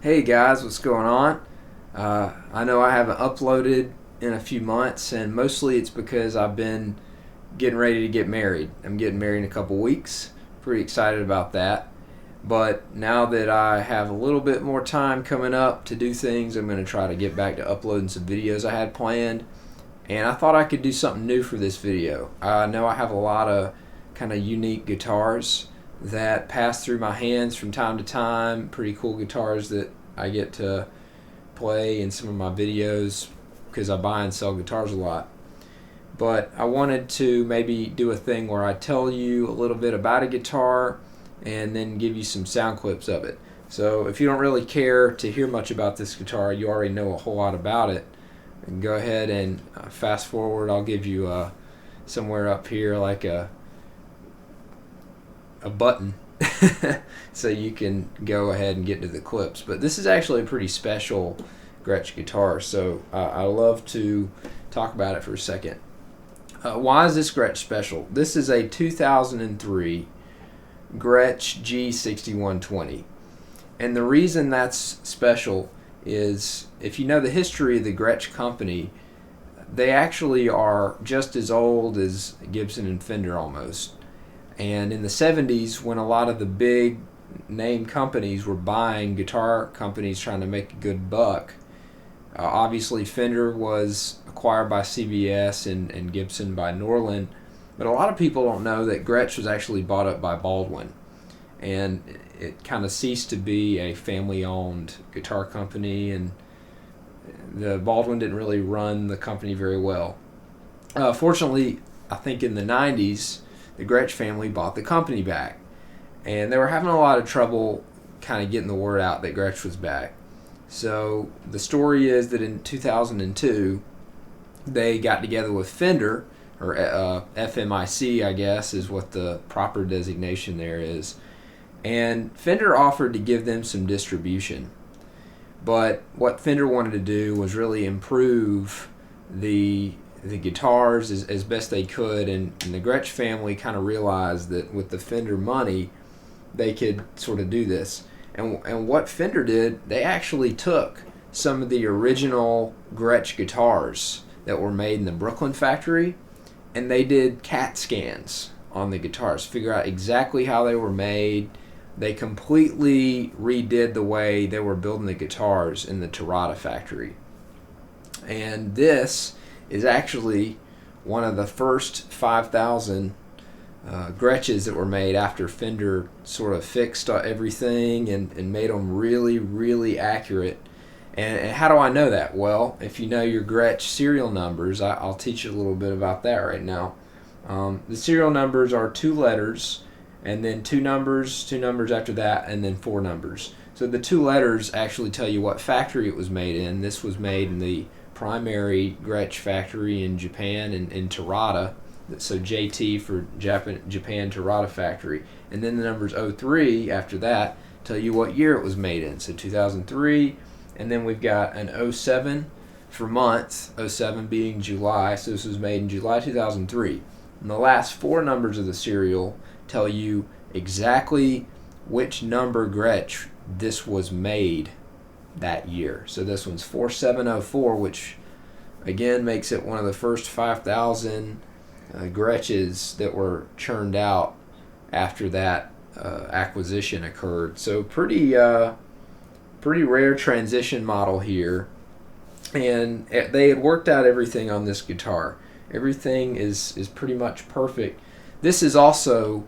Hey guys, what's going on? I know I haven't uploaded in a few months, and mostly it's because I've been getting ready to get married. I'm getting married in a couple weeks. Pretty excited about that. But now that I have a little bit more time coming up to do things, I'm going to try to get back to uploading some videos I had planned. And I thought I could do something new for this video. I know I have a lot of kind of unique guitars that pass through my hands from time to time. Pretty cool guitars that I get to play in some of my videos because I buy and sell guitars a lot. But I wanted to maybe do a thing where I tell you a little bit about a guitar and then give you some sound clips of it. So if you don't really care to hear much about this guitar, you already know a whole lot about it, and go ahead and fast forward. I'll give you somewhere up here like a button so you can go ahead and get to the clips. But this is actually a pretty special Gretsch guitar, so I love to talk about it for a second. Why is this Gretsch special? This is a 2003 Gretsch G6120, and the reason that's special is if you know the history of the Gretsch company, they actually are just as old as Gibson and Fender almost. And in the 70s, when a lot of the big name companies were buying guitar companies trying to make a good buck, obviously Fender was acquired by CBS and Gibson by Norland, but a lot of people don't know that Gretsch was actually bought up by Baldwin, and it kind of ceased to be a family-owned guitar company, and the Baldwin didn't really run the company very well. Fortunately, I think in the 90s, the Gretsch family bought the company back, and they were having a lot of trouble kind of getting the word out that Gretsch was back. So the story is that in 2002, they got together with Fender, or FMIC, I guess, is what the proper designation there is, and Fender offered to give them some distribution. But what Fender wanted to do was really improve the guitars as best they could, and the Gretsch family kind of realized that with the Fender money, they could sort of do this. And what Fender did, they actually took some of the original Gretsch guitars that were made in the Brooklyn factory, and they did CAT scans on the guitars, figure out exactly how they were made. They completely redid the way they were building the guitars in the Terada factory. And this is actually one of the first 5,000 Gretsches that were made after Fender sort of fixed everything and made them really, really accurate. And how do I know that? Well, if you know your Gretsch serial numbers, I'll teach you a little bit about that right now. The serial numbers are 2 letters, and then 2 numbers after that, and then 4 numbers. So the 2 letters actually tell you what factory it was made in. This was made in the primary Gretsch factory in Japan, in Terada. So JT for Japan Terada factory. And then the numbers 03 after that tell you what year it was made in. So 2003, and then we've got an 07 for month, 07 being July, so this was made in July 2003. And the last 4 numbers of the serial tell you exactly which number Gretsch this was made that year. So this one's 4704, which again makes it one of the first 5,000 Gretsches that were churned out after that acquisition occurred. So pretty rare transition model here, and they had worked out everything on this guitar. Everything is pretty much perfect. This is also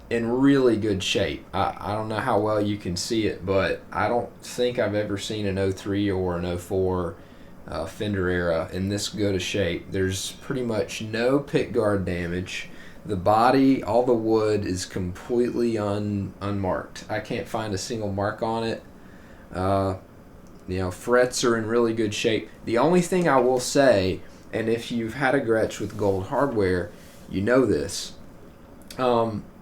in really good shape. I don't know how well you can see it, but I don't think I've ever seen an 03 or an 04 Fender era in this good a shape. There's pretty much no pickguard damage. The body, all the wood is completely unmarked. I can't find a single mark on it. Frets are in really good shape. The only thing I will say, and if you've had a Gretsch with gold hardware, you know this.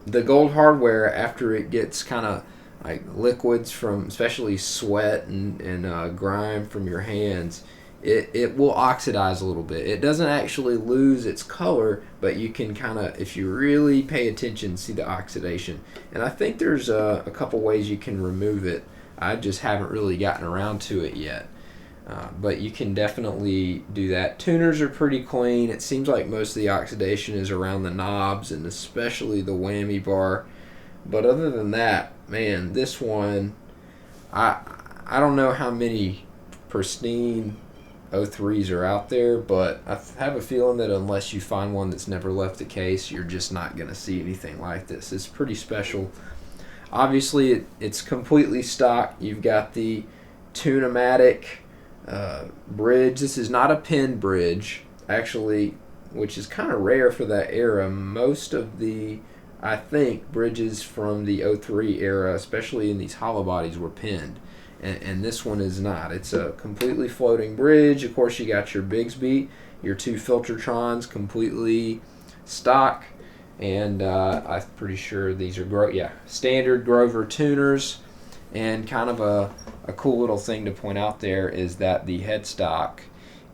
The gold hardware, after it gets kind of like liquids from especially sweat and grime from your hands, it will oxidize a little bit. It doesn't actually lose its color, but you can kind of, if you really pay attention, see the oxidation. And I think there's a couple ways you can remove it. I just haven't really gotten around to it yet. But you can definitely do that. Tuners are pretty clean. It seems like most of the oxidation is around the knobs and especially the whammy bar. But other than that, man, this one, I don't know how many pristine 03s are out there, but I have a feeling that unless you find one that's never left the case, you're just not going to see anything like this. It's pretty special. Obviously, it's completely stock. You've got the Tune-O-Matic bridge. This is not a pin bridge, actually, which is kind of rare for that era. Most of the, I think, bridges from the 03 era, especially in these hollow bodies, were pinned. And this one is not. It's a completely floating bridge. Of course, you got your Bigsby, your two Filtertrons, completely stock. And I'm pretty sure these are standard Grover tuners. And kind of a cool little thing to point out there is that the headstock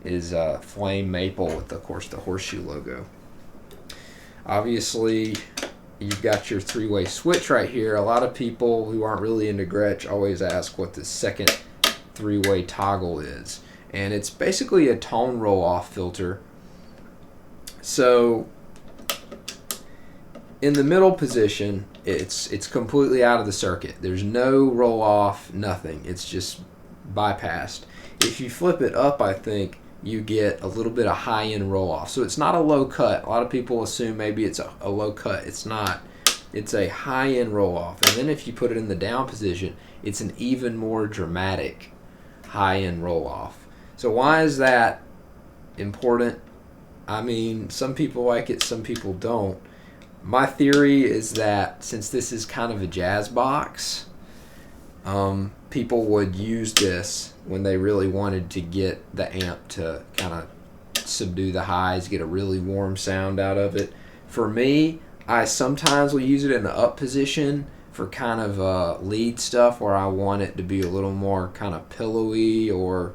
is flame maple with, of course, the horseshoe logo. Obviously, you've got your three-way switch right here. A lot of people who aren't really into Gretsch always ask what the second three-way toggle is. And it's basically a tone roll-off filter. So in the middle position, it's completely out of the circuit. There's no roll-off, nothing. It's just bypassed. If you flip it up, I think, you get a little bit of high-end roll-off. So it's not a low cut. A lot of people assume maybe it's a low cut. It's not. It's a high-end roll-off. And then if you put it in the down position, it's an even more dramatic high-end roll-off. So why is that important? I mean, some people like it, some people don't. My theory is that since this is kind of a jazz box, people would use this when they really wanted to get the amp to kind of subdue the highs, get a really warm sound out of it. For me, I sometimes will use it in the up position for kind of lead stuff where I want it to be a little more kind of pillowy or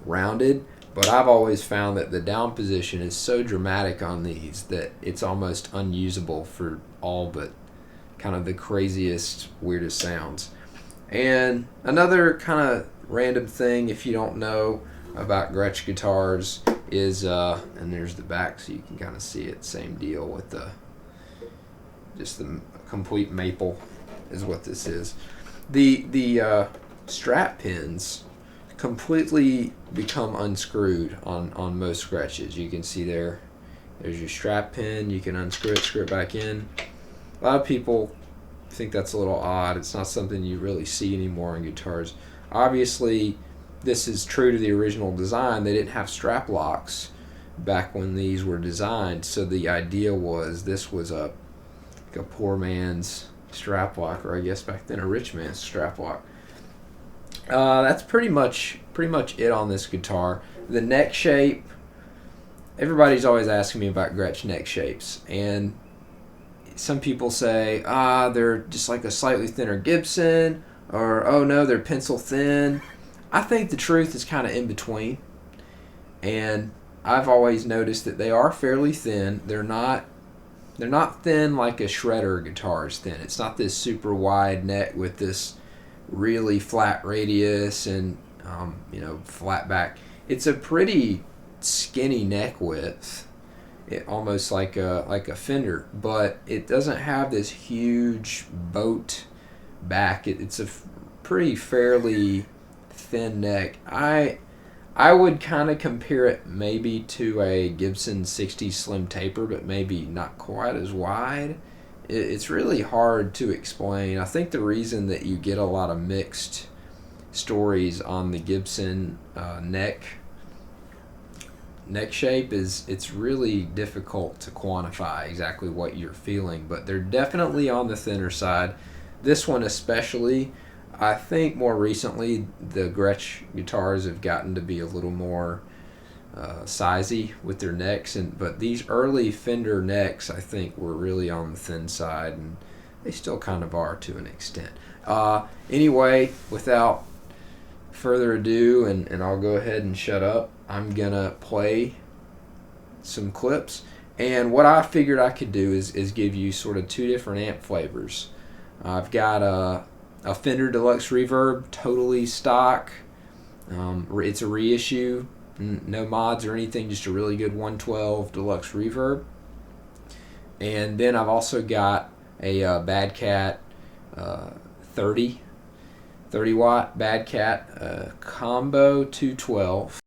rounded. But I've always found that the down position is so dramatic on these that it's almost unusable for all but kind of the craziest, weirdest sounds. And another kind of random thing, if you don't know about Gretsch guitars, is, and there's the back so you can kind of see it, same deal with just the complete maple is what this is. The strap pins completely become unscrewed on most Gretches. You can see there's your strap pin. You can unscrew it, screw it back in. A lot of people think that's a little odd. It's not something you really see anymore on guitars. Obviously, this is true to the original design. They didn't have strap locks back when these were designed, so the idea was this was a poor man's strap lock, or I guess back then a rich man's strap lock. That's pretty much it on this guitar. The neck shape, everybody's always asking me about Gretsch neck shapes, and some people say, they're just like a slightly thinner Gibson, or oh no, they're pencil thin. I think the truth is kind of in between, and I've always noticed that they are fairly thin. They're not thin like a shredder guitar is thin. It's not this super wide neck with this really flat radius and flat back. It's a pretty skinny neck width, almost like a Fender, but it doesn't have this huge boat back. It's a pretty fairly thin neck. I would kind of compare it maybe to a Gibson 60 Slim Taper, but maybe not quite as wide. It's really hard to explain. I think the reason that you get a lot of mixed stories on the Gibson neck shape is it's really difficult to quantify exactly what you're feeling, but they're definitely on the thinner side. This one especially, I think more recently the Gretsch guitars have gotten to be a little more sizey with their necks, but these early Fender necks I think were really on the thin side, and they still kind of are to an extent. Anyway, without further ado, and I'll go ahead and shut up, I'm gonna play some clips, and what I figured I could do is give you sort of two different amp flavors. I've got a Fender Deluxe Reverb, totally stock. It's a reissue, no mods or anything, just a really good 112 Deluxe Reverb. And then I've also got a Bad Cat 30 watt Bad Cat combo 212.